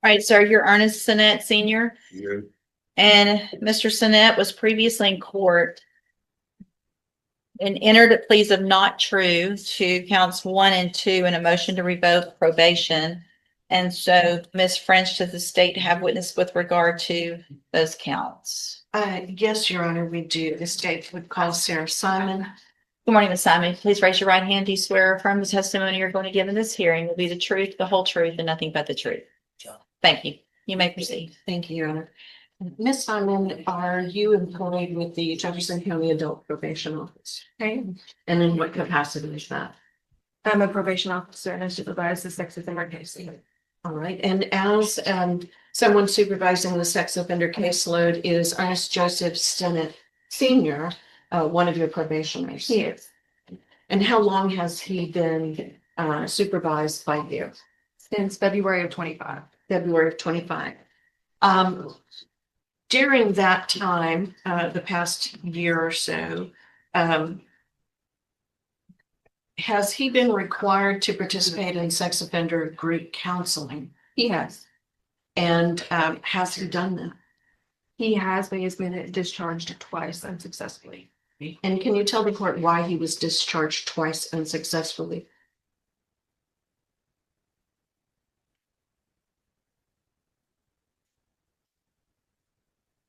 All right, sir, you're Ernest Sinnett Sr. Yeah. And Mr. Sinnett was previously in court and entered a pleas of not true to counts 1 and 2 in a motion to revoke probation. And so Ms. French, does the state have witness with regard to those counts? Yes, Your Honor, we do. The state would call Sarah Simon. Good morning, Ms. Simon. Please raise your right hand. Do you swear or affirm the testimony you're going to give in this hearing will be the truth, the whole truth, and nothing but the truth? Thank you. You may proceed. Thank you, Your Honor. Ms. Simon, are you employed with the Jefferson County Adult Probation Office? Okay. And in what capacity is that? I'm a probation officer and I supervise the sex offender case. All right. And as someone supervising the sex offender caseload is Ernest Joseph Sinnett Sr., one of your probationers. He is. And how long has he been supervised by you? Since February of 25. February of 25. During that time, the past year or so, has he been required to participate in sex offender group counseling? He has. And has he done that? He has, but he's been discharged twice unsuccessfully. And can you tell the court why he was discharged twice unsuccessfully?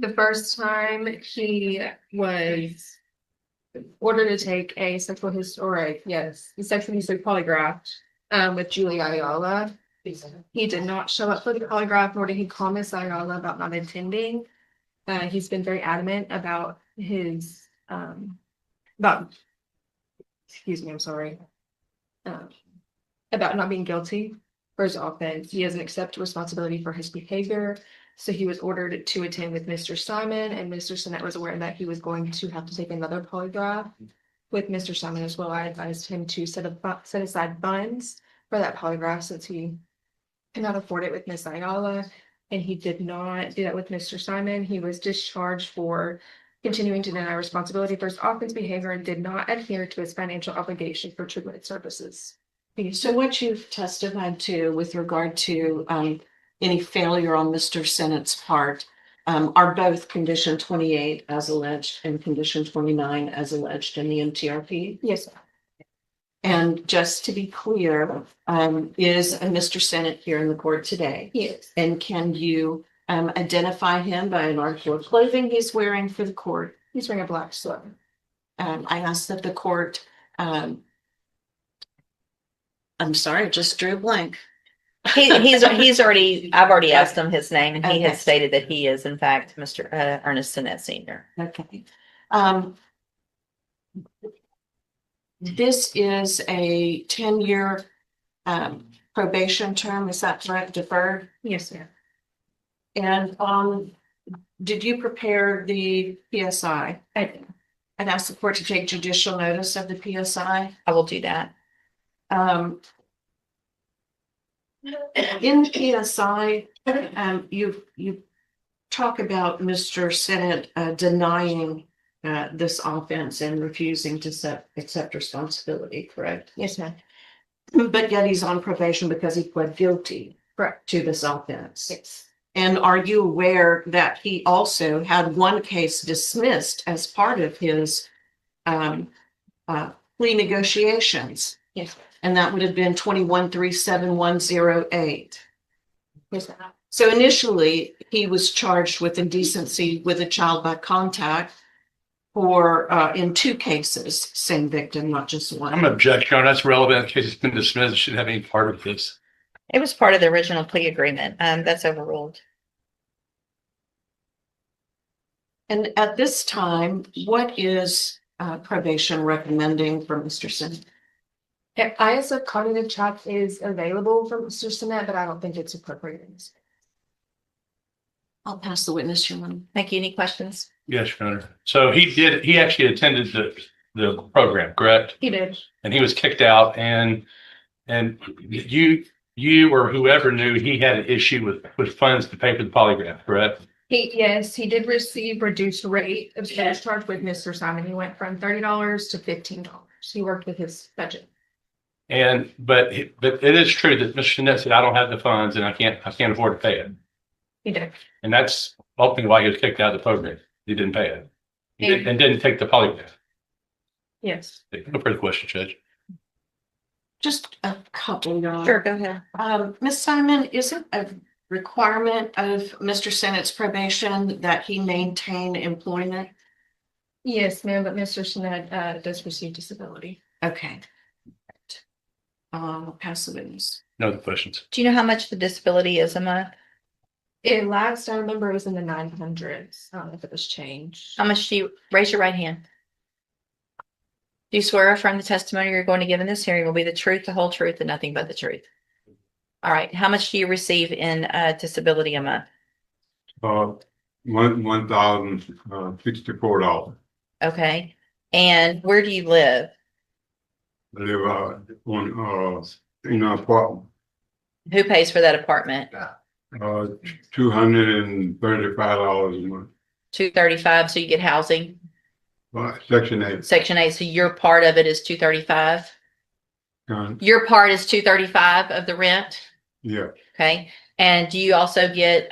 The first time he was ordered to take a sexual history, the sexual history polygraph with Julie Ayala. He did not show up for the polygraph, nor did he call Miss Ayala about not attending. He's been very adamant about his excuse me, I'm sorry, about not being guilty for his offense. He doesn't accept responsibility for his behavior. So he was ordered to attend with Mr. Simon, and Mr. Sinnett was aware that he was going to have to take another polygraph with Mr. Simon as well. I advised him to set aside funds for that polygraph since he cannot afford it with Miss Ayala, and he did not do that with Mr. Simon. He was discharged for continuing to deny responsibility for his offense behavior and did not adhere to his financial obligation for treatment services. So what you've testified to with regard to any failure on Mr. Sinnett's part are both condition 28 as alleged and condition 29 as alleged in the MTRP? Yes, sir. And just to be clear, is Mr. Sinnett here in the court today? Yes. And can you identify him by an article of clothing he's wearing for the court? He's wearing a black sweater. I asked that the court, I'm sorry, I just drew a blank. I've already asked him his name, and he Okay. has stated that he is in fact Mr. Ernest Sinnett Sr. Okay. This is a 10-year probation term, is that correct, deferred? Yes, sir. And did you prepare the PSI? I did. And ask the court to take judicial notice of the PSI? I will do that. In PSI, you talk about Mr. Sinnett denying this offense and refusing to accept responsibility, correct? Yes, ma'am. But yet he's on probation because he pled guilty Correct. to this offense. Yes. And are you aware that he also had one case dismissed as part of his plea negotiations? Yes. And that would have been 21-37108. Yes, ma'am. So initially, he was charged with indecency with a child by contact for in 2 cases, same victim, not just one. I'm objecting, Your Honor. That's relevant. The case has been dismissed. It shouldn't have any part of this. It was part of the original plea agreement. That's overruled. And at this time, what is probation recommending for Mr. Sinnett? ISF cognitive chat is available for Mr. Sinnett, but I don't think it's appropriate in this. I'll pass the witness, Your Honor. Thank you. Any questions? Yes, Your Honor. So he actually attended the program, correct? He did. And he was kicked out, and you or whoever knew he had an issue with funds to pay for the polygraph, correct? Yes, he did receive reduced rate of charge with Mr. Simon. He went from $30 to $15. He worked with his budget. But it is true that Mr. Sinet said, I don't have the funds and I can't afford to pay it. He did. And that's ultimately why he was kicked out of the program. He didn't pay it. And didn't take the polygraph. Yes. No further questions, Judge. Just a couple, Your Honor. Sure, go ahead. Ms. Simon, is it a requirement of Mr. Sennett's probation that he maintain employment? Yes, ma'am, but Mr. Sinet does receive disability. Okay. Pass the witness. No other questions. Do you know how much the disability is a month? It last I remember it was in the 900s. I don't know if it was changed. How much do you, raise your right hand? Do you swear or affirm the testimony you're going to give in this hearing will be the truth, the whole truth, and nothing but the truth? All right. How much do you receive in disability a month? $1,064. Okay. And where do you live? I live on in an apartment. Who pays for that apartment? $235 a month. 235. So you get housing. Section 8. Section 8. So your part of it is 235. Uh, Your part is 235 of the rent. yeah, Okay. And do you also get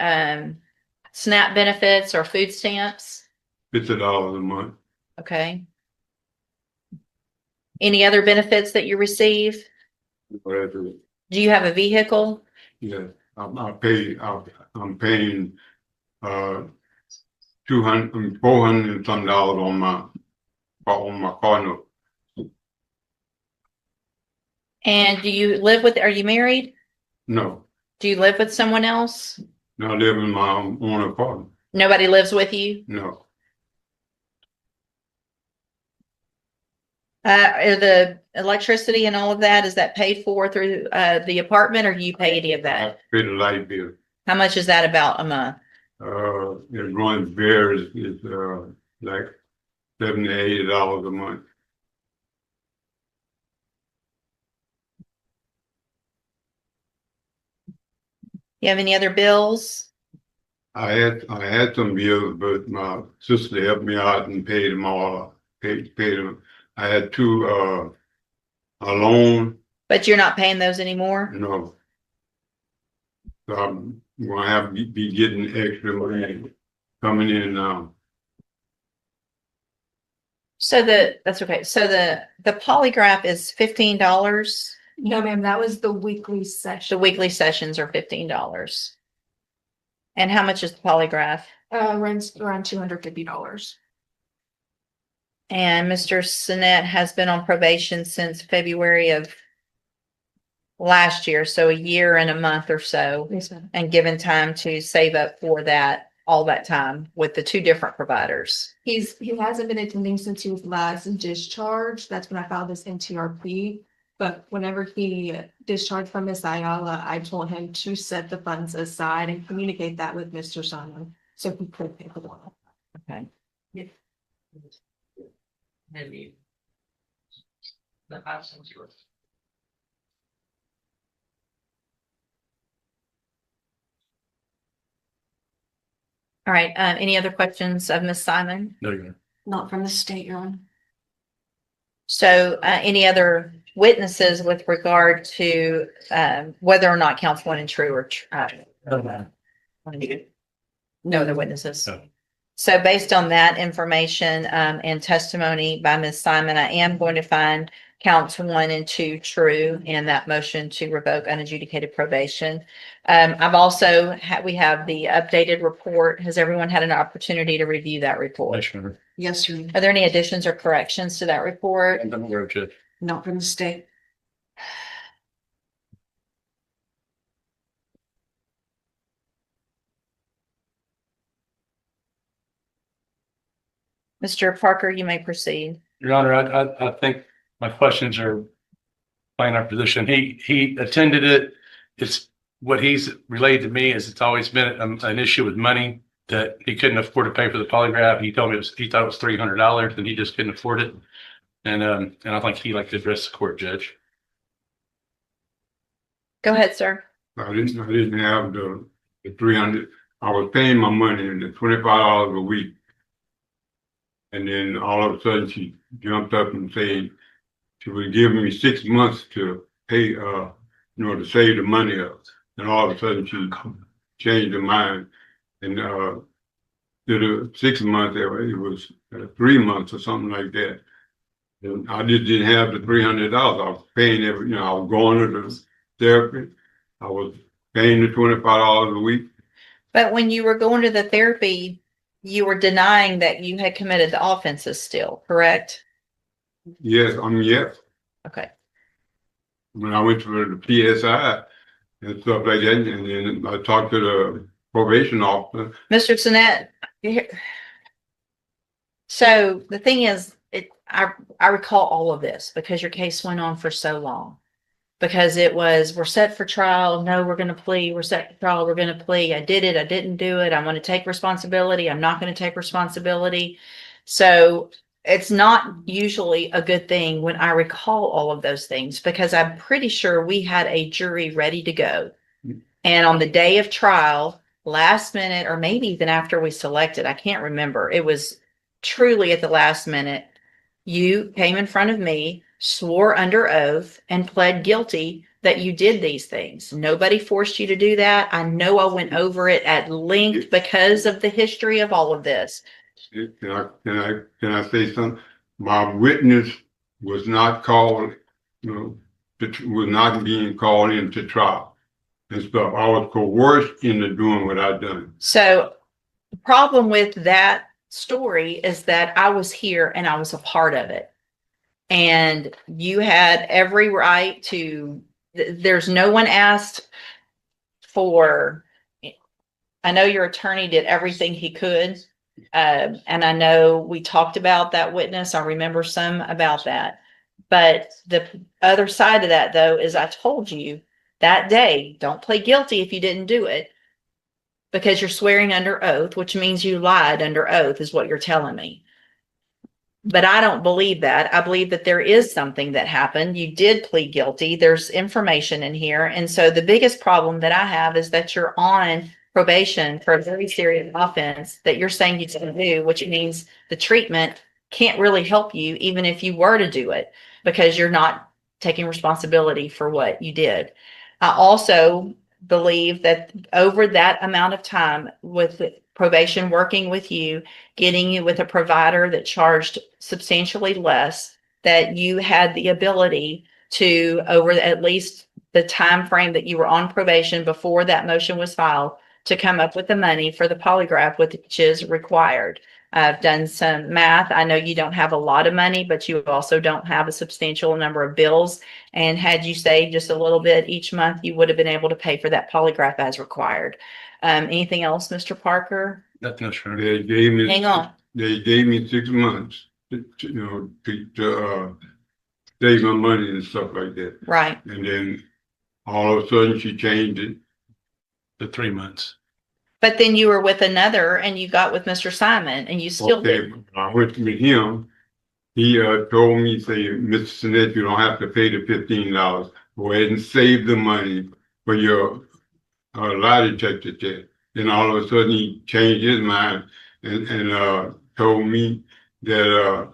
SNAP benefits or food stamps? $50 a month. Okay. Any other benefits that you receive? Whatever. Do you have a vehicle? Yeah, I'm paying 400 and some dollars on my car note. And do you live with, are you married? No, Do you live with someone else? no, I live in my own apartment. Nobody lives with you? No, Are the electricity and all of that, is that paid for through the apartment or do you pay any of I that? pay the light bill. How much is that about a month? It runs varies. It's like $70, $80 a month. You have any other bills? I had some bills, but my sister helped me out and paid them all. Paid them. I had two a loan. But you're not paying those anymore? No. So I'm gonna have to be getting extra money coming in now. So that's okay. So the polygraph is $15. No, ma'am, that was the weekly The session. weekly sessions are $15. And how much is the polygraph? Runs around $250. And Mr. Sinet has been on probation since February of last year, so a year and a month or so, Yes, ma'am. and given time to save up for that, all that time with the two different providers. He hasn't been attending since he was last discharged. That's when I filed this NTRP. But whenever he discharged from Miss Ayala, I told him to set the funds aside and communicate that with Mr. Simon, so he could pay for the loan. Okay. All right, any other questions of Ms. Simon? No, Your Honor. Not from the state, Your Honor. So, any other witnesses with regard to, whether or not counts one and true or, no other witnesses? No. So based on that information, and testimony by Ms. Simon, I am going to find counts 1 and 2 true in that motion to revoke unadjudicated probation. I've also we have the updated report. Has everyone had an opportunity to review that report? Yes, Your Honor. Yes, Your Honor. Are there any additions or corrections to that report? I'm aware of Judge. Not from the state. Mr. Parker, you may proceed. Your Honor, I think my questions are playing our position. He attended it. It's what he's relayed to me is it's always been an issue with money that he couldn't afford to pay for the polygraph. He told me he thought it was $300 and he just couldn't afford it. And I think he'd like to address the court, Judge. Go ahead, sir. I didn't have the 300. I was paying my money and the $25 a week. And then all of a sudden she jumped up and said she would give me 6 months to pay, to save the money up. And all of a sudden she changed her mind and, did a 6 months, it was 3 months or something like that. And I just didn't have the $300. I was paying I was going to the therapy. I was paying the $25 a week. But when you were going to the therapy, you were denying that you had committed the offenses still, correct? Yes, yes. Okay. When I went to the PSI and stuff like that, and then I talked to the probation officer. Mr. Sinet, so the thing is, I recall all of this because your case went on for so long. Because it was, we're set for trial. No, we're going to plea. We're set for trial. We're going to plea. I did it. I didn't do it. I'm going to take responsibility. I'm not going to take responsibility. So it's not usually a good thing when I recall all of those things because I'm pretty sure we had a jury ready to go. And on the day of trial, last minute, or maybe even after we selected, I can't remember. It was truly at the last minute. You came in front of me, swore under oath, and pled guilty that you did these things. Nobody forced you to do that. I know I went over it at length because of the history of all of this. Can I say something? My witness was not called, was not being called into trial and stuff. I was coerced into doing what I done. So the problem with that story is that I was here and I was a part of it. And you had every right to, there's no one asked for, I know your attorney did everything he could. And I know we talked about that witness. I remember some about that. But the other side of that, though, is I told you that day, don't play guilty if you didn't do it. Because you're swearing under oath, which means you lied under oath, is what you're telling me. But I don't believe that. I believe that there is something that happened. You did plead guilty. There's information in here. And so the biggest problem that I have is that you're on probation for a very serious offense that you're saying you didn't do, which means the treatment can't really help you, even if you were to do it, because you're not taking responsibility for what you did. I also believe that over that amount of time with probation working with you, getting you with a provider that charged substantially less, that you had the ability to, over at least the time frame that you were on probation before that motion was filed, to come up with the money for the polygraph, which is required. I've done some math. I know you don't have a lot of money, but you also don't have a substantial number of bills. And had you saved just a little bit each month, you would have been able to pay for that polygraph as required. Anything else, Mr. Parker? Nothing else. They gave me. Hang on. They gave me 6 months to save my money and stuff like that. Right. And then all of a sudden she changed it. The 3 months. But then you were with another and you got with Mr. Simon and you still did. I went with him. He told me, say, Mr. Sinet, you don't have to pay the $15. Go ahead and save the money for your lie detector test. Then all of a sudden he changed his mind and told me that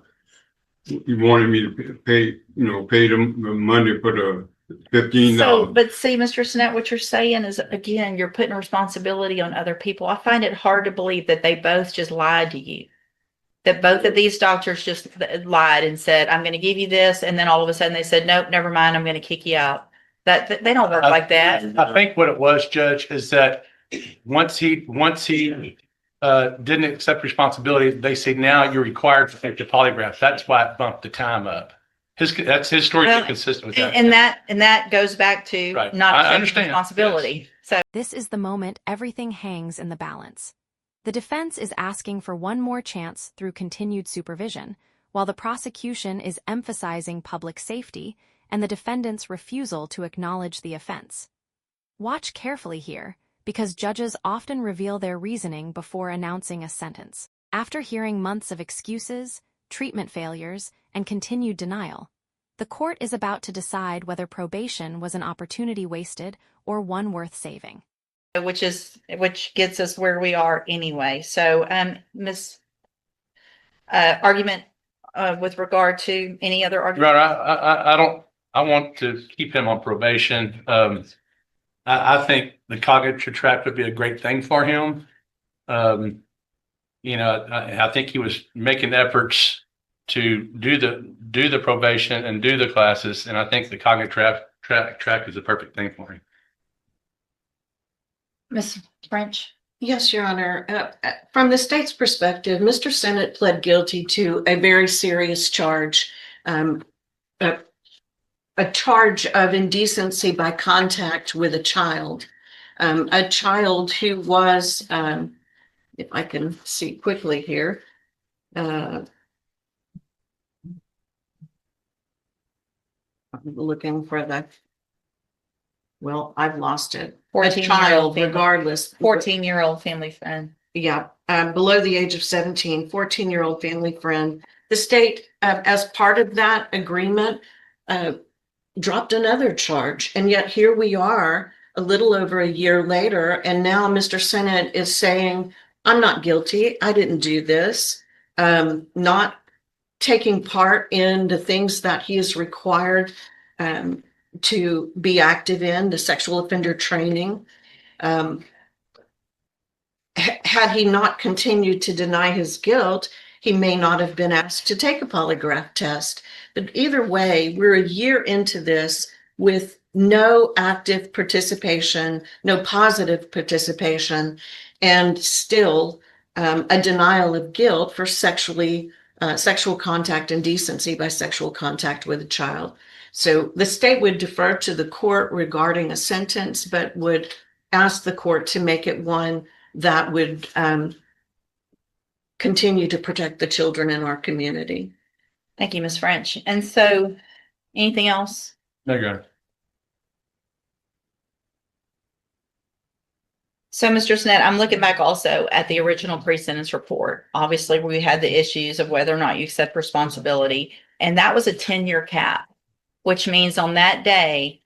he wanted me to pay the money for the $15. So, but see, Mr. Sinet, what you're saying is, again, you're putting responsibility on other people. I find it hard to believe that they both just lied to you. That both of these doctors just lied and said, I'm going to give you this. And then all of a sudden they said, nope, never mind. I'm going to kick you out. That they don't work like that. I think what it was, Judge, is that once he didn't accept responsibility, they say now you're required to take the polygraph. That's why it bumped the time up. That's his story. Well, consistent with that. And that goes back to Right. not I taking understand. responsibility. So This is the moment everything hangs in the balance. The defense is asking for one more chance through continued supervision, while the prosecution is emphasizing public safety and the defendant's refusal to acknowledge the offense. Watch carefully here, because judges often reveal their reasoning before announcing a sentence. After hearing months of excuses, treatment failures, and continued denial, the court is about to decide whether probation was an opportunity wasted or one worth saving. which gets us where we are anyway. So, Ms. Argument with regard to any other argument? Right. I don't I want to keep him on probation. I think the cognitive track would be a great thing for him. I think he was making efforts to do the probation and do the classes, and I think the cognitive track is the perfect thing for him. Ms. French? Yes, Your Honor. From the state's perspective, Mr. Sennett pled guilty to a very serious charge, a charge of indecency by contact with a child who was, if I can see quickly here, I'm looking for I've lost it. A 14-year-old child, family. regardless. 14-year-old family friend. Yeah, below the age of 17, 14-year-old family friend. The state, as part of that agreement, dropped another charge. And yet here we are a little over a year later. And now Mr. Sennett is saying, I'm not guilty. I didn't do this. Not taking part in the things that he is required to be active in, the sexual offender training. Had he not continued to deny his guilt, he may not have been asked to take a polygraph test. But either way, we're a year into this with no active participation, no positive participation, and still a denial of guilt for sexual contact and decency by sexual contact with a child. So the state would defer to the court regarding a sentence, but would ask the court to make it one that would continue to protect the children in our community. Thank you, Ms. French. And so, anything else? No, Your Honor. So, Mr. Sennett, I'm looking back also at the original pre-sentence report. Obviously, we had the issues of whether or not you accept responsibility, and that was a 10-year cap, which means on that day,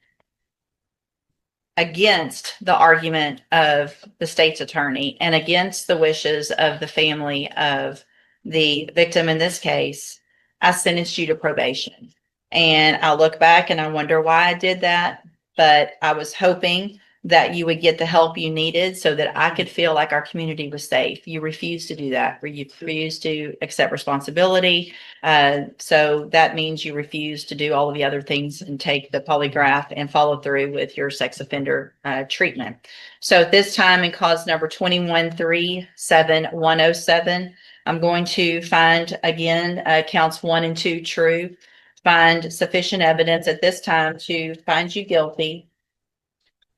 against the argument of the state's attorney and against the wishes of the family of the victim in this case, I sentenced you to probation. And I look back and I wonder why I did that, but I was hoping that you would get the help you needed so that I could feel like our community was safe. You refused to do that. You refused to accept responsibility. So that means you refuse to do all of the other things and take the polygraph and follow through with your sex offender treatment. So at this time, in cause number 21-37107, I'm going to find again counts 1 and 2 true, find sufficient evidence at this time to find you guilty.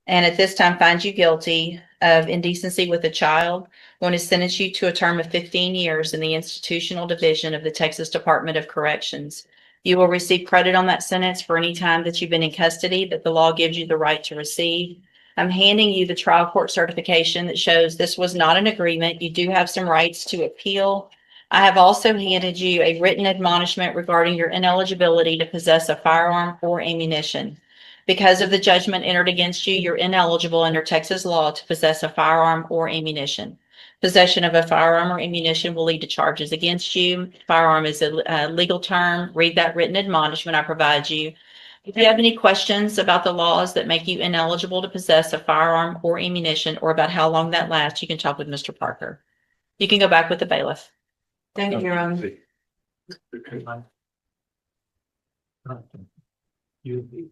And at this time, find you guilty of indecency with a child. I'm going to sentence you to a term of 15 years in the institutional division of the Texas Department of Corrections. You will receive credit on that sentence for any time that you've been in custody that the law gives you the right to receive. I'm handing you the trial court certification that shows this was not an agreement. You do have some rights to appeal. I have also handed you a written admonishment regarding your ineligibility to possess a firearm or ammunition. Because of the judgment entered against you, you're ineligible under Texas law to possess a firearm or ammunition. Possession of a firearm or ammunition will lead to charges against you. Firearm is a legal term. Read that written admonishment I provide you. If you have any questions about the laws that make you ineligible to possess a firearm or ammunition, or about how long that lasts, you can talk with Mr. Parker. You can go back with the bailiff. Thank you, Your Honor. You